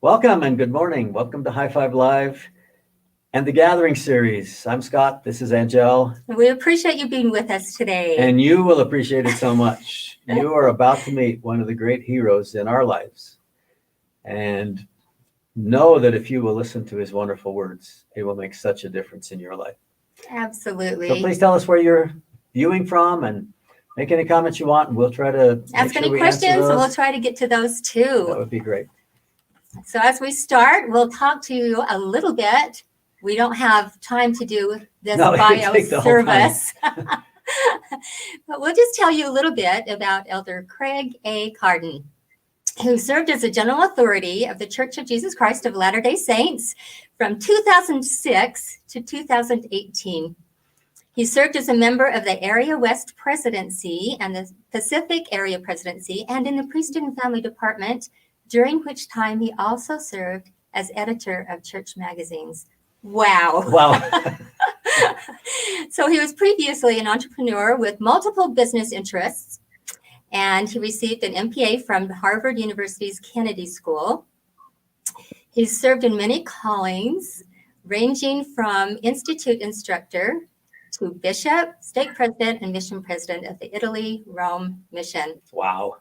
Welcome and good morning. Welcome to High Five Live and the Gathering Series. I'm Scott. This is Angel. We appreciate you being with us today. And you will appreciate it so much. You are about to meet one of the great heroes in our lives. And know that if you will listen to his wonderful words, it will make such a difference in your life. Absolutely. So please tell us where you're viewing from and make any comments you want, and we'll try to ask any questions, and we'll try to get to those too. That would be great. So as we start, we'll talk to you a little bit. We don't have time to do this bio service, but we'll just tell you a little bit about Elder Craig A. Cardon, who served as a general authority of the Church of Jesus Christ of Latter-day Saints from 2006 to 2018. He served as a member of the Area West Presidency and the Pacific Area Presidency and in the Priesthood and Family Department, during which time he also served as editor of church magazines. Wow. So he was previously an entrepreneur with multiple business interests, and he received an MPA from Harvard University's Kennedy School. He's served in many callings, ranging from institute instructor to bishop, stake president, and mission president of the Italy-Rome mission. Wow.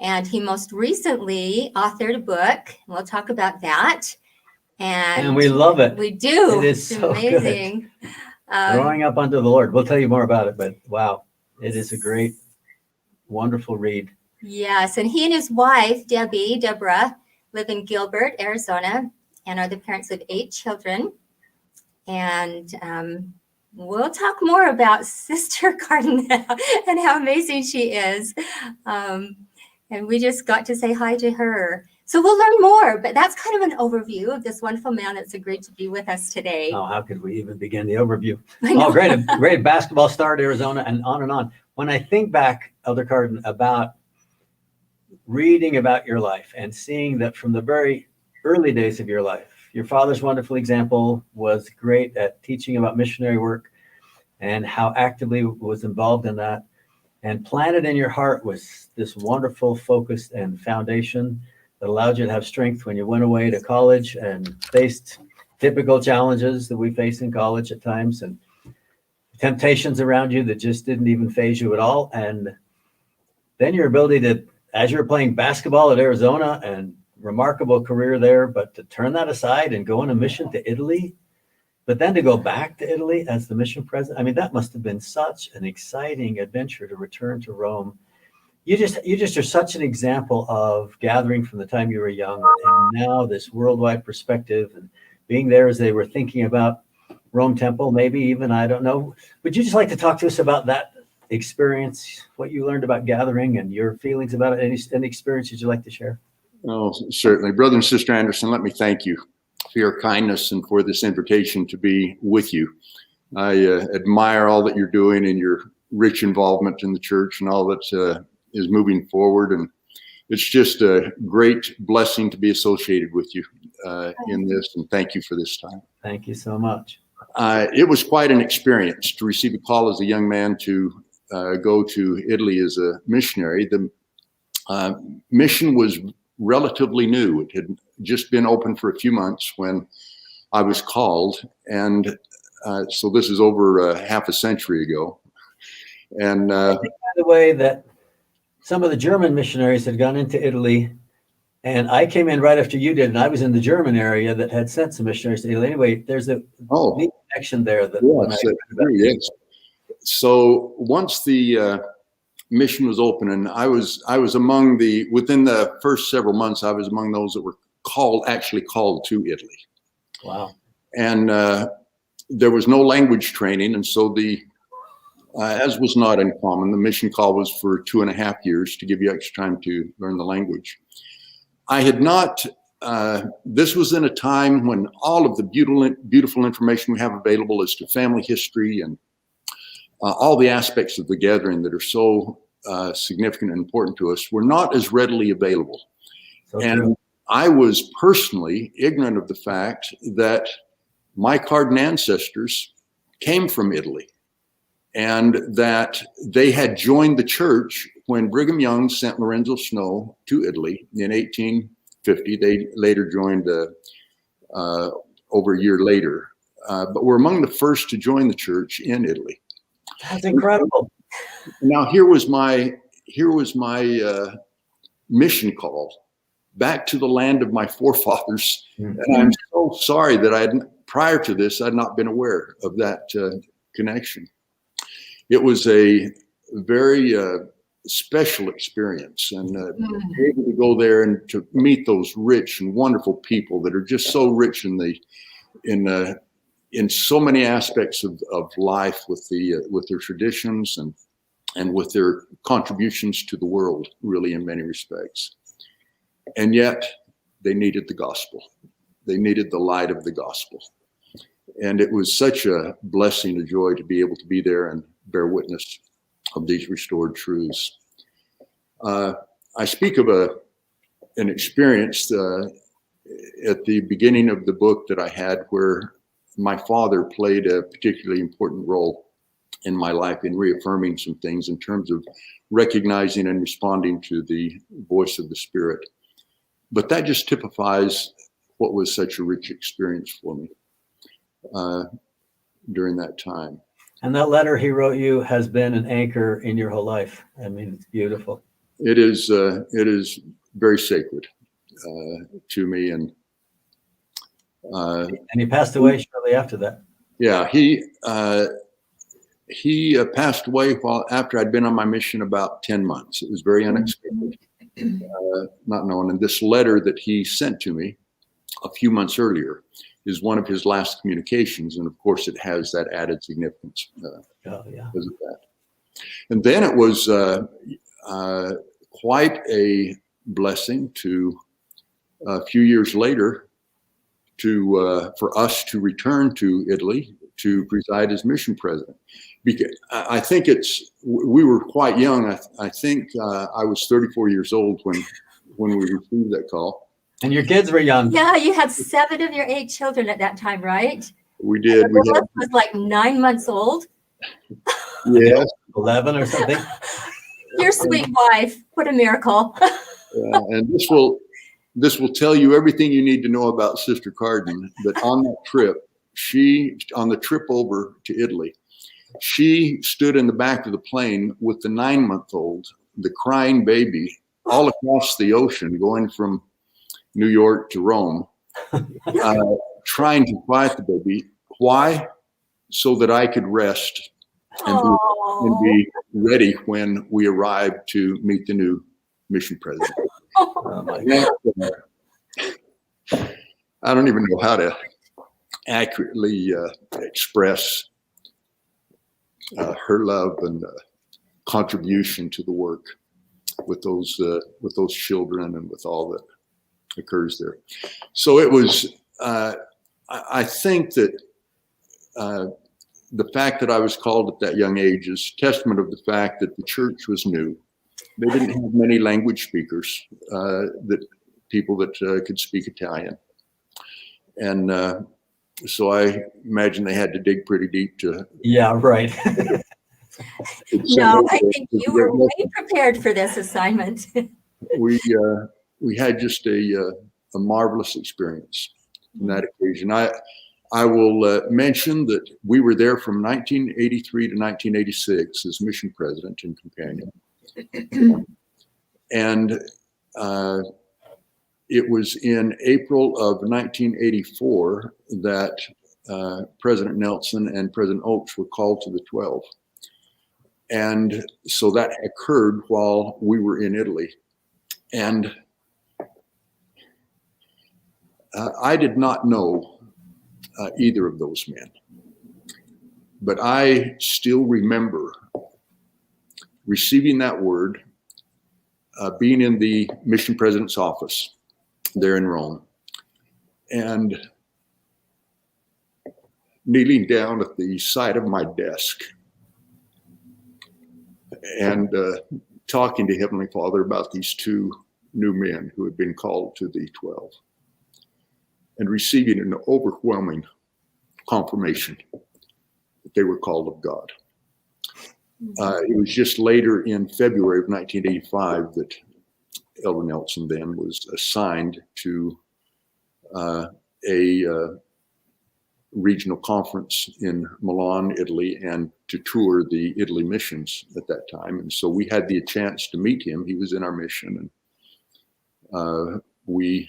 And he most recently authored a book, and we'll talk about that. And we love it. We do. It is so amazing. Good. Growing Up Under the Lord. We'll tell you more about it, but wow, it is a great, wonderful read. Yes, and he and his wife, Deborah, live in Gilbert, Arizona, and are the parents of 8 children. And we'll talk more about Sister Cardon and how amazing she is. And we just got to say hi to her. So we'll learn more, but that's kind of an overview of this wonderful man that's agreed to be with us today. Oh, how could we even begin the overview? Oh, great basketball star at Arizona, and on and on. When I think back, Elder Cardon, about reading about your life and seeing that from the very early days of your life, your father's wonderful example was great at teaching about missionary work and how actively was involved in that. And planted in your heart was this wonderful focus and foundation that allowed you to have strength when you went away to college and faced typical challenges that we face in college at times, and temptations around you that just didn't even faze you at all. And then your ability to, as you're playing basketball at Arizona, and remarkable career there, but to turn that aside and go on a mission to Italy, but then to go back to Italy as the mission president. I mean, that must have been such an exciting adventure to return to Rome. You just are such an example of gathering from the time you were young, and now this worldwide perspective, and being there as they were thinking about Rome Temple, maybe even, I don't know. Would you just like to talk to us about that experience, what you learned about gathering and your feelings about it? Any experiences you'd like to share? Oh, certainly. Brother and Sister Anderson, let me thank you for your kindness and for this invitation to be with you. I admire all that you're doing and your rich involvement in the church and all that is moving forward. And it's just a great blessing to be associated with you in this. And thank you for this time. Thank you so much. It was quite an experience to receive a call as a young man to go to Italy as a missionary. The mission was relatively new. It had just been open for a few months when I was called. And so this is over half a century ago. And by the way, that some of the German missionaries had gone into Italy, and I came in right after you did, and I was in the German area that had sent some missionaries to Italy. Anyway, there's a neat connection there. Yes. So once the mission was open, and I was among within the first several months, I was among those that were actually called to Italy. Wow. And there was no language training, and so as was not uncommon, the mission call was for 2.5 years to give you extra time to learn the language. I had not, this was in a time when all of the beautiful information we have available as to family history and all the aspects of the gathering that are so significant and important to us were not as readily available. And I was personally ignorant of the fact that my Cardon ancestors came from Italy, and that they had joined the church when Brigham Young sent Lorenzo Snow to Italy in 50. They later joined over a year later, but were among the first to join the church in Italy. That's incredible. Now here was my mission call back to the land of my forefathers, and I'm so sorry that prior to this I'd not been aware of that connection. It was a very special experience, and able to go there and to meet those rich and wonderful people that are just so rich in so many aspects of life with their traditions and with their contributions to the world, really, in many respects. And yet they needed the gospel. They needed the light of the gospel. And it was such a blessing, a joy to be able to be there and bear witness of these restored truths. I speak of an experience at the beginning of the book that I had where my father played a particularly important role in my life in reaffirming some things in terms of recognizing and responding to the voice of the Spirit. But that just typifies what was such a rich experience for me during that time. And that letter he wrote you has been an anchor in your whole life. I mean, it's beautiful. It is very sacred to me. And he passed away shortly after that. Yeah, he passed away after I'd been on my mission about 10 months. It was very unexpected, not known. And this letter that he sent to me a few months earlier is one of his last communications. And of course, it has that added significance because of that. And then it was quite a blessing to a few years later for us to return to Italy to preside as mission president. Because I think we were quite young. I think I was 34 years old when we received that call. And your kids were young. Yeah, you had 7 of your 8 children at that time, right? We did. And the was like 9 months old. Yes. 11 or something. Your sweet wife. What a miracle. And this will tell you everything you need to know about Sister Cardon. That on that trip, on the trip over to Italy, she stood in the back of the plane with the 9-month-old, the crying baby, all across the ocean, going from New York to Rome, trying to quiet the baby. Why? So that I could rest and be ready when we arrived to meet the new mission president. I don't even know how to accurately express her love and contribution to the work with those children and with all that occurs there. So it was. I think that the fact that I was called at that young age is testament of the fact that the church was new. They didn't have many language speakers, people that could speak Italian. And so I imagine they had to dig pretty deep to. Yeah, right. No, I think you were way prepared for this assignment. We had just a marvelous experience on that occasion. I will mention that we were there from 1983 to 1986 as mission president and companion. And it was in April of 1984 that President Nelson and President Oakes were called to the 12. And so that occurred while we were in Italy. And I did not know either of those men, but I still remember receiving that word, being in the mission president's office there in Rome, and kneeling down at the side of my desk and talking to Heavenly Father about these 2 new men who had been called to the 12, and receiving an overwhelming confirmation that they were called of God. It was just later in February of 1985 that Elder Nelson then was assigned to a regional conference in Milan, Italy, and to tour the Italy missions at that time. And so we had the chance to meet him. He was in our mission, and we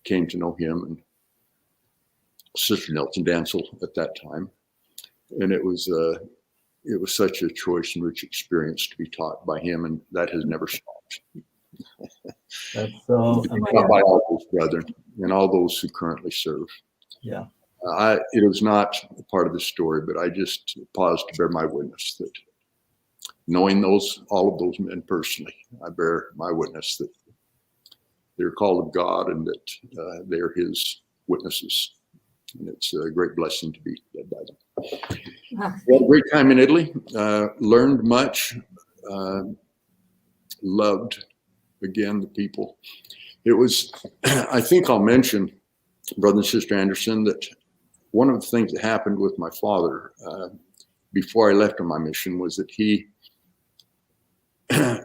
came to know him and Sister Nelson Dancel at that time. And it was such a choice and rich experience to be taught by him, and that has never stopped. That's so taught by all those brethren and all those who currently serve. Yeah. It was not a part of the story, but I just paused to bear my witness that knowing all of those men personally, I bear my witness that they're called of God and that they're his witnesses. And it's a great blessing to be led by them. Wow. We had a great time in Italy, learned much, loved, again, the people. It was, I think I'll mention, Brother and Sister Anderson, that one of the things that happened with my father before I left on my mission was that he,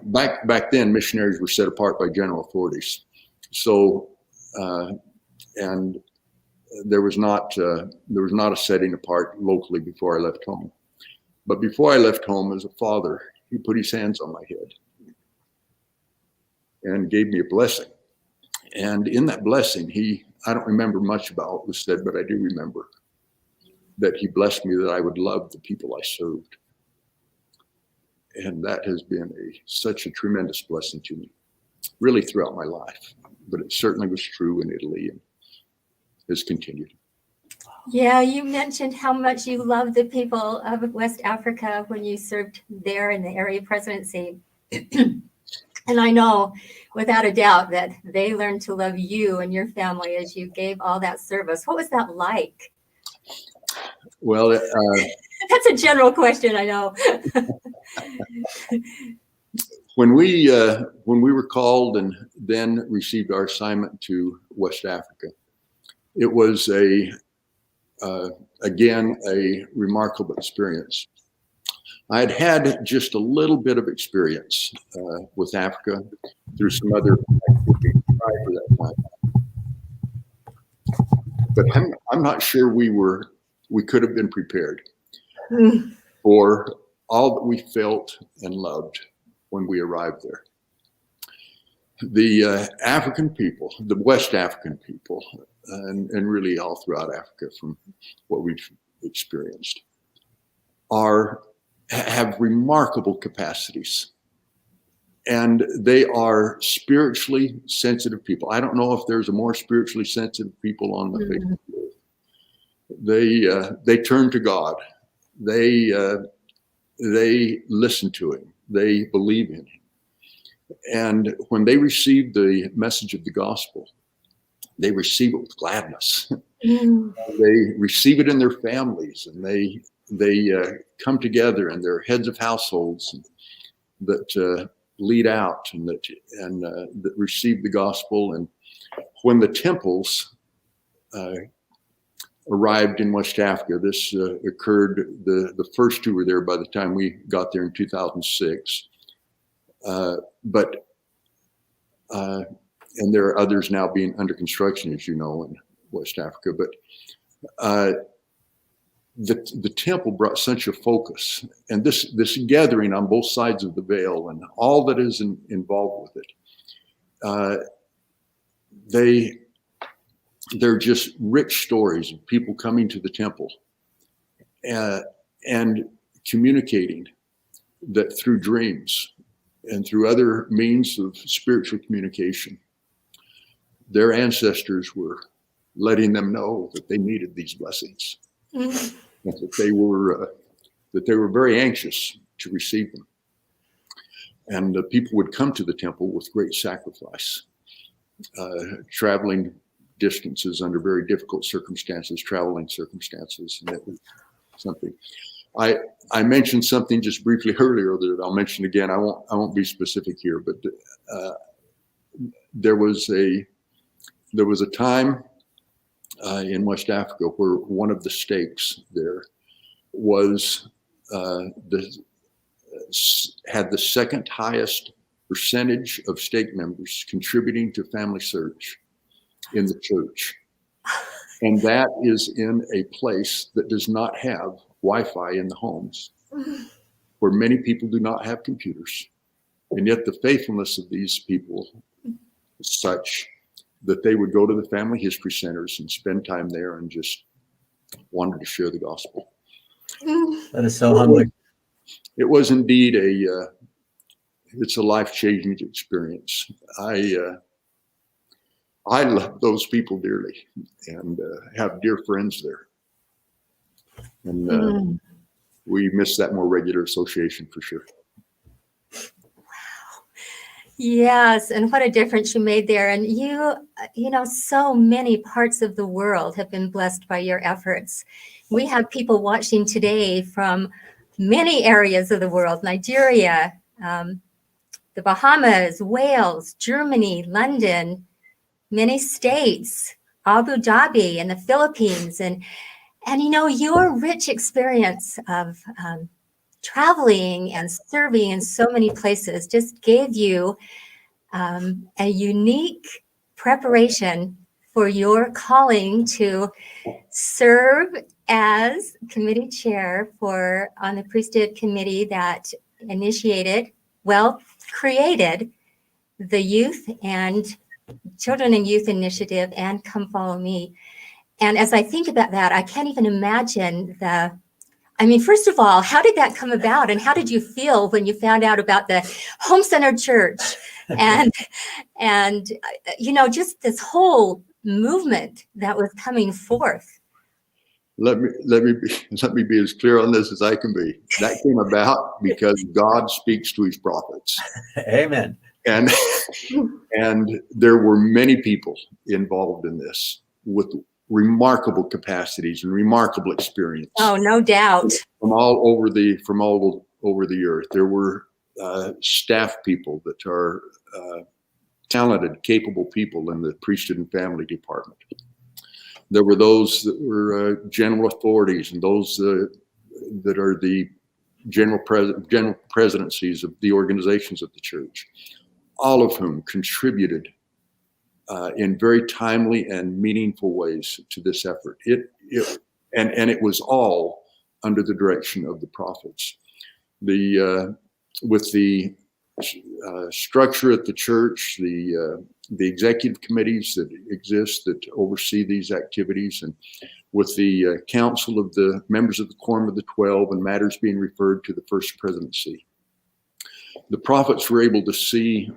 back then, missionaries were set apart by general authorities. So, and there was not a setting apart locally before I left home. But before I left home as a father, he put his hands on my head and gave me a blessing. And in that blessing, I don't remember much about what was said, but I do remember that he blessed me that I would love the people I served. And that has been such a tremendous blessing to me, really throughout my life. But it certainly was true in Italy and has continued. Yeah, you mentioned how much you loved the people of West Africa when you served there in the area presidency. And I know without a doubt that they learned to love you and your family as you gave all that service. What was that like? Well, that's a general question, I know. When we were called and then received our assignment to West Africa, it was again a remarkable experience. I had had just a little bit of experience with Africa through some other activities prior to that time, but I'm not sure we could have been prepared for all that we felt and loved when we arrived there. The African people, the West African people, and really all throughout Africa from what we've experienced, have remarkable capacities. And they are spiritually sensitive people. I don't know if there's a more spiritually sensitive people on the face of the earth. They turn to God. They listen to him. They believe in him. And when they receive the message of the gospel, they receive it with gladness. They receive it in their families, and they come together, and they're heads of households that lead out and that receive the gospel. And when the temples arrived in West Africa, this occurred. The first two were there by the time we got there in 2006. And there are others now being under construction, as you know, in West Africa. But the temple brought such a focus, and this gathering on both sides of the veil and all that is involved with it. They're just rich stories of people coming to the temple and communicating that through dreams and through other means of spiritual communication, their ancestors were letting them know that they needed these blessings, and that they were very anxious to receive them. And people would come to the temple with great sacrifice, traveling distances under very difficult circumstances, traveling circumstances, and that was something. I mentioned something just briefly earlier that I'll mention again. I won't be specific here, but there was a time in West Africa where one of the stakes there was had the second highest percentage of stake members contributing to family search in the church. And that is in a place that does not have Wi-Fi in the homes, where many people do not have computers. And yet the faithfulness of these people is such that they would go to the family history centers and spend time there and just wanted to share the gospel. That is so humbling. It was indeed it's a life-changing experience. I love those people dearly and have dear friends there. And we miss that more regular association for sure. Yes, and what a difference you made there. And you know, so many parts of the world have been blessed by your efforts. We have people watching today from many areas of the world: Nigeria, the Bahamas, Wales, Germany, London, many states, Abu Dhabi, and the Philippines. And you know, your rich experience of traveling and serving in so many places just gave you a unique preparation for your calling to serve as committee chair on the priesthood committee that created the youth and children and youth initiative and Come Follow Me. And as I think about that, I can't even imagine first of all, how did that come about? And how did you feel when you found out about the home-centered church and you know, just this whole movement that was coming forth? Let me be as clear on this as I can be. That came about because God speaks to his prophets. Amen. And there were many people involved in this with remarkable capacities and remarkable experience. Oh, no doubt. From all over the earth. There were staff people that are talented, capable people in the priesthood and family department. There were those that were general authorities and those that are the general presidencies of the organizations of the church, all of whom contributed in very timely and meaningful ways to this effort. It was all under the direction of the prophets. With the structure at the church, the executive committees that exist that oversee these activities, and with the council of the members of the Quorum of the 12 and matters being referred to the First Presidency, the prophets were able to see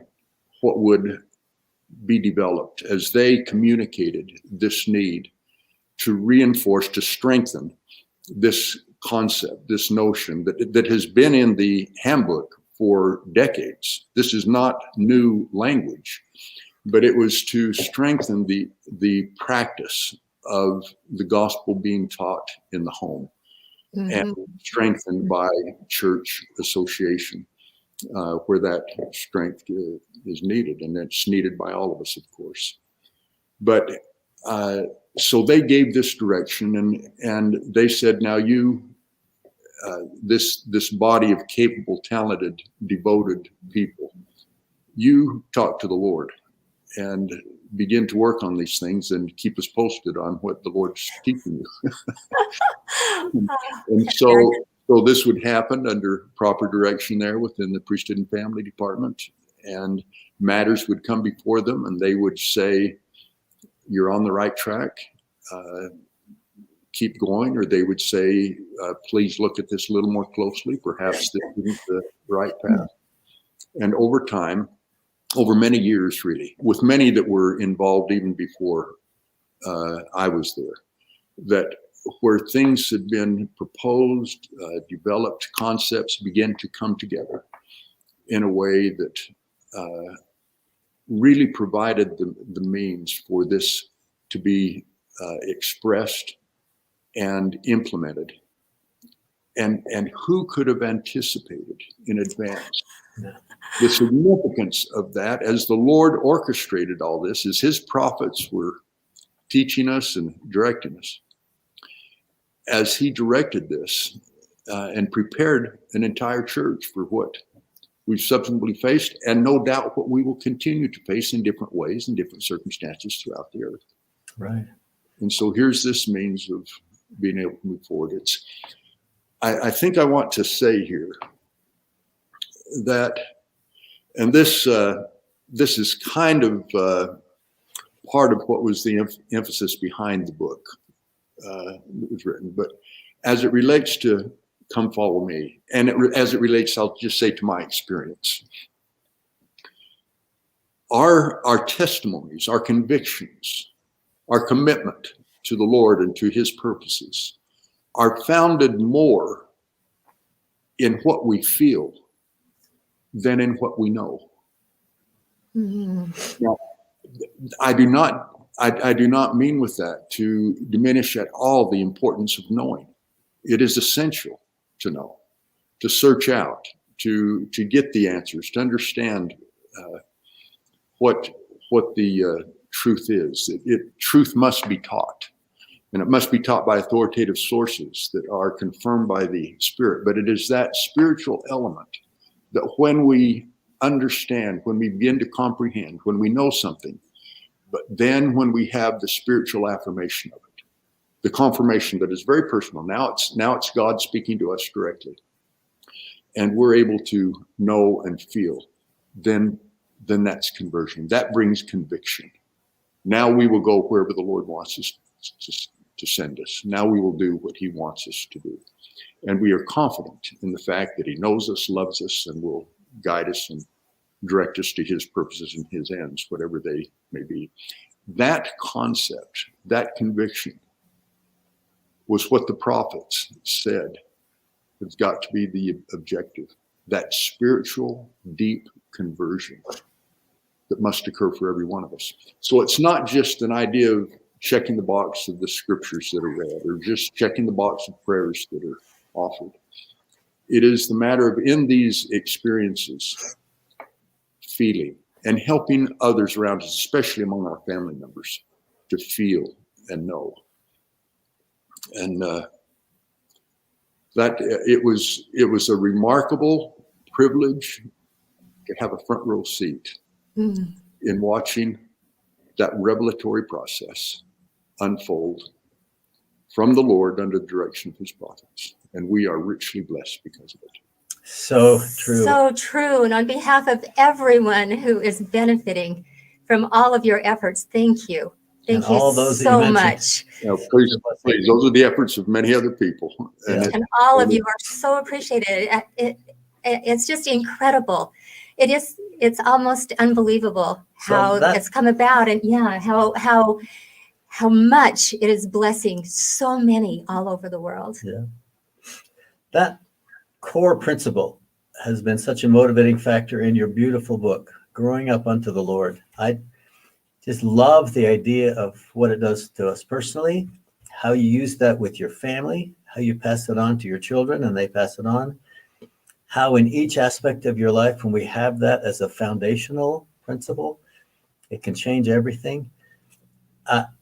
what would be developed as they communicated this need to reinforce, to strengthen this concept, this notion that has been in the handbook for decades. This is not new language, but it was to strengthen the practice of the gospel being taught in the home and strengthened by church association. Where that strength is needed, and it's needed by all of us, of course. But so they gave this direction, and they said, now this body of capable, talented, devoted people, you talk to the Lord and begin to work on these things and keep us posted on what the Lord's teaching you. And so this would happen under proper direction there within the priesthood and family department, and matters would come before them and they would say, you're on the right track, keep going. Or they would say, please look at this a little more closely. Perhaps this isn't the right path. And over time, over many years really, with many that were involved even before I was there, that where things had been proposed, developed, concepts began to come together in a way that really provided the means for this to be expressed and implemented. And who could have anticipated in advance the significance of that, as the Lord orchestrated all this, as his prophets were teaching us and directing us? As he directed this and prepared an entire church for what we've subsequently faced, and no doubt what we will continue to face in different ways, in different circumstances throughout the earth. Right. And so here's this means of being able to move forward. I think I want to say here that, and this is kind of part of what was the emphasis behind the book that was written, but as it relates to come follow me, and as it relates, I'll just say, to my experience, our testimonies, our convictions, our commitment to the Lord and to his purposes are founded more in what we feel than in what we know. Mm-hmm. Now, I do not mean with that to diminish at all the importance of knowing. It is essential to know, to search out, to get the answers, to understand what the truth is. Truth must be taught, and it must be taught by authoritative sources that are confirmed by the Spirit. But it is that spiritual element that when we understand, when we begin to comprehend, when we know something, but then when we have the spiritual affirmation of it, the confirmation that is very personal. Now it's God speaking to us directly, and we're able to know and feel. Then that's conversion. That brings conviction. Now we will go wherever the Lord wants us to send us. Now we will do what he wants us to do, and we are confident in the fact that he knows us, loves us, and will guide us and direct us to his purposes and his ends, whatever they may be. That concept, that conviction, was what the prophets said has got to be the objective. That spiritual, deep conversion that must occur for every one of us. So it's not just an idea of checking the box of the scriptures that are read, or just checking the box of prayers that are offered. It is the matter of, in these experiences, feeling and helping others around us, especially among our family members, to feel and know. And that it was a remarkable privilege to have a front row seat in watching that revelatory process unfold from the Lord under the direction of his prophets. And we are richly blessed because of it. So true. So true. And on behalf of everyone who is benefiting from all of your efforts, thank you. Thank you so much. Please, those are the efforts of many other people. And all of you are so appreciated. It's just incredible. It's almost unbelievable how it's come about, and how much it is blessing so many all over the world. Yeah. That core principle has been such a motivating factor in your beautiful book, Growing Up Unto the Lord. I just love the idea of what it does to us personally, how you use that with your family, how you pass it on to your children and they pass it on, how in each aspect of your life, when we have that as a foundational principle, it can change everything.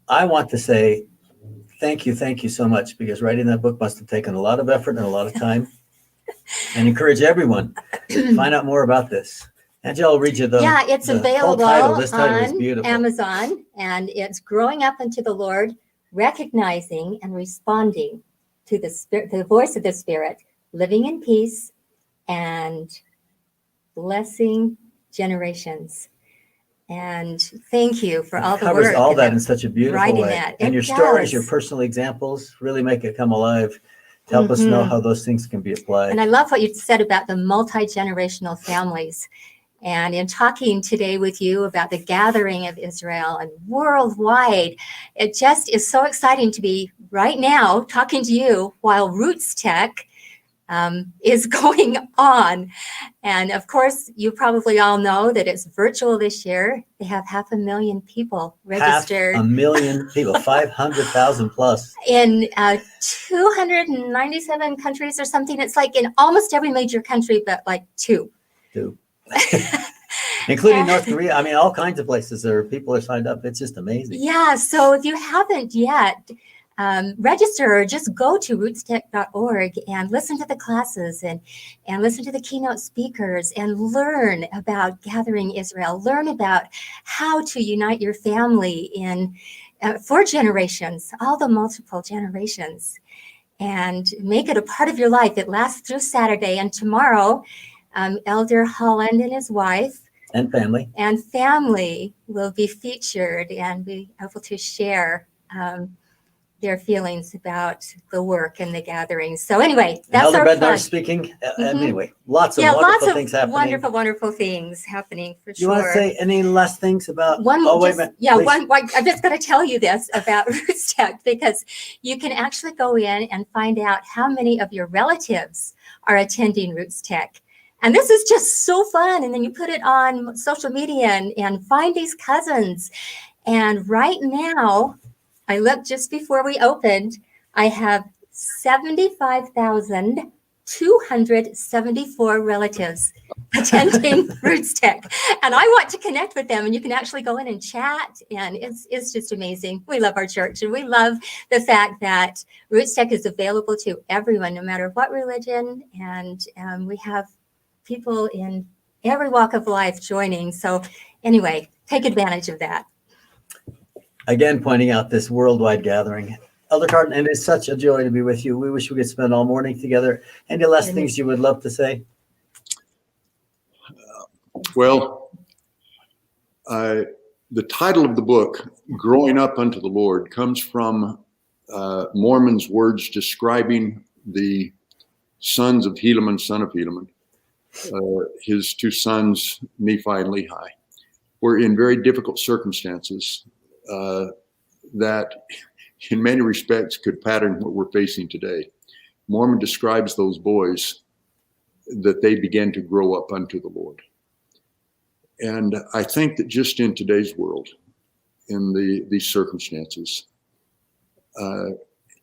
I want to say thank you so much, because writing that book must have taken a lot of effort and a lot of time, and encourage everyone to find out more about this. Angela, I'll read you it's available title. This title is on beautiful. Amazon, and it's Growing Up Unto the Lord, Recognizing and Responding to the Spirit, the Voice of the Spirit, Living in Peace and Blessing Generations. And thank you for all the work. Covers all that in such a beautiful way. That. And your stories, your personal examples really make it come alive to help us know how those things can be applied. And I love what you said about the multi-generational families. And in talking today with you about the gathering of Israel and worldwide, it just is so exciting to be right now talking to you while Roots Tech is going on. And of course, you probably all know that it's virtual this year. They have 500,000 people registered. 500,000 people, 500,000 plus. In 297 countries or something. It's like in almost every major country, but like two. Including North Korea. I mean, all kinds of places there are people are signed up. It's just amazing. Yeah. So if you haven't yet, register or just go to rootstech.org and listen to the classes and listen to the keynote speakers and learn about Gathering Israel, learn about how to unite your family in 4 generations, all the multiple generations, and make it a part of your life. It lasts through Saturday, and tomorrow, Elder Holland and his wife And family will be featured and be able to share their feelings about the work and the gatherings. So anyway, that's Elder our Bednar plug. speaking. Mhm. Anyway, lots of Yeah, wonderful lots of things happening. wonderful things happening for You sure. want to say any last things about? One, oh, wait a just, minute. yeah, please. I'm just going to tell you this about Roots Tech, because you can actually go in and find out how many of your relatives are attending Roots Tech. And this is just so fun. And then you put it on social media and find these cousins. And right now, I looked just before we opened, I have 75,274 relatives attending Roots Tech. And I want to connect with them, and you can actually go in and chat, and it's just amazing. We love our church, and we love the fact that Roots Tech is available to everyone, no matter what religion, and we have people in every walk of life joining. So anyway, take advantage of that. Again, pointing out this worldwide gathering. Elder Cardon, and it's such a joy to be with you. We wish we could spend all morning together. Any last things you would love to say? Well, the title of the book, Growing Up Unto the Lord, comes from Mormon's words describing the sons of Helaman, son of Helaman. His 2 sons, Nephi and Lehi, were in very difficult circumstances that in many respects could pattern what we're facing today. Mormon describes those boys that they began to grow up unto the Lord. And I think that just in today's world, in these circumstances,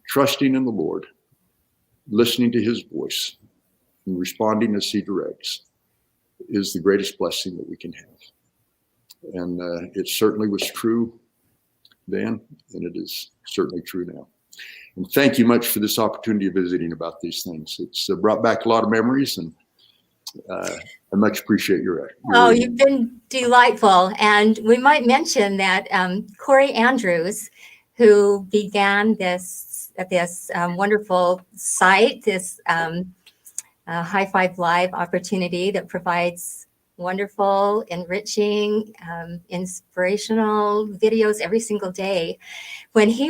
trusting in the Lord, listening to his voice, and responding as he directs is the greatest blessing that we can have. And it certainly was true then, and it is certainly true now. And thank you much for this opportunity of visiting about these things. It's brought back a lot of memories, and I much appreciate your Oh, you've been delightful. And we might mention that Corey Andrews, who began this wonderful site, this High Five Live opportunity that provides wonderful, enriching, inspirational videos every single day. When he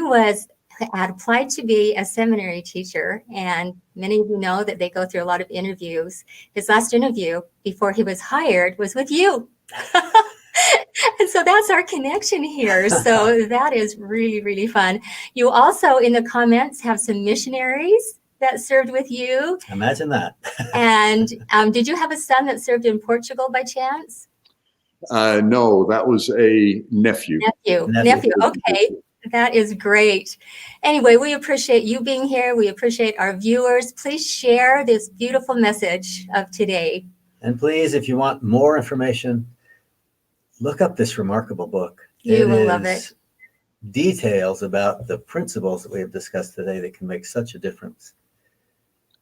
had applied to be a seminary teacher, and many of you know that they go through a lot of interviews. His last interview before he was hired was with you. And so that's our connection here. So that is really, really fun. You also, in the comments, have some missionaries that served with you. Imagine that. And did you have a son that served in Portugal by chance? No, that was a nephew. Nephew. Okay. That is great. Anyway, we appreciate you being here. We appreciate our viewers. Please share this beautiful message of today. And please, if you want more information, look up this remarkable book. You will love it. Details about the principles that we have discussed today that can make such a difference.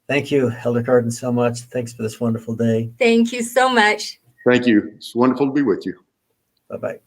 Thank you, Elder Cardon, so much. Thanks for this wonderful day. Thank you so much. Thank you. It's wonderful to be with you. Bye-bye.